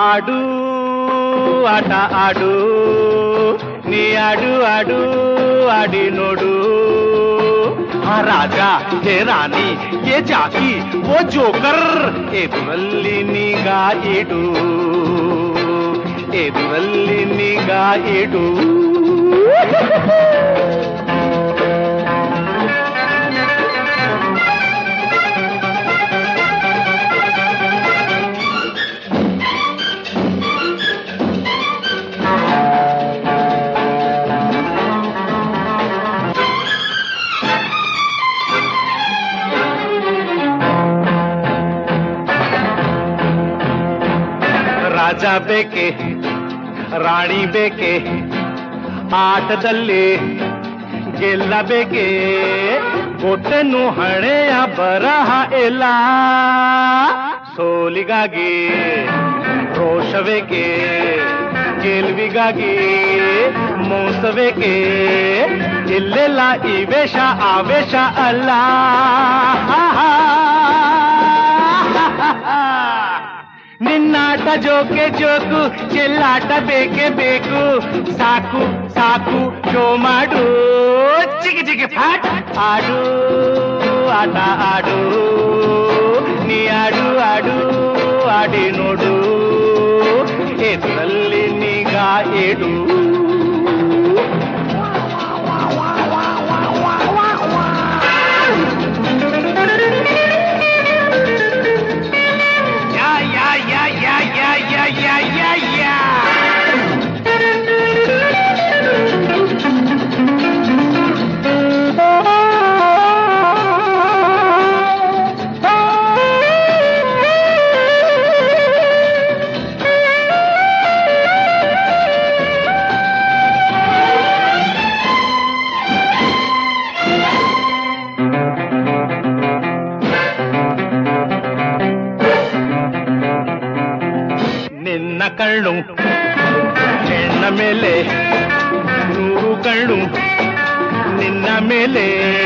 ಆಡು ಆಟ ಆಡು ನೀ ಆಡು ಆಡು ಆಡಿ ನೋಡು ಆ ರಾಜ ಹೇ ರಾಣಿ ಯೇ ಜಾಕಿ ಓ ಜೋಕರ್ ಎದುರಲ್ಲಿ ನಿಗಾ ಇಡು ಎದುರಲ್ಲಿ ನಿಗಾ ಇಡು ರಾಜ ಬೇಕೆ ರಾಣಿ ಬೇಕೆ ಆಟದಲ್ಲಿ ಗೆಲ್ಲಬೇಕೆ ಕೊಟ್ಟನು ಹಣೆಯ ಬರಹ ಎಲ್ಲ ಸೋಲಿಗಾಗಿ ರೋಷಬೇಕೆ ಗೆಲುವಿಗಾಗಿ ಮೋಸಬೇಕೆ ಇಲ್ಲೆಲ್ಲ ಈ ವೇಷ ಆವೇಶ ಅಲ್ಲ ನಿನ್ನಾಟ ಜೋಕೆ ಜೋಕು ಚೆಲ್ಲಾಟ ಬೇಕೇ ಬೇಕು ಸಾಕು ಸಾಕು ಶೋ ಮಾಡು ಚಿಗಿ ಚಿಗಿ ಫಾಟ್ ಆಡು ಆಟ ಆಡು ನೀ ಆಡು ಆಡು ಆಡಿ ನೋಡು ಎದುರಲ್ಲಿ ನಿಗಾ ಇಡು ನಿನ್ನ ಕಣ್ಣು ಹೆಣ್ಣ ಮೇಲೆ 100 ಕಣ್ಣು ನಿನ್ನ ಮೇಲೆ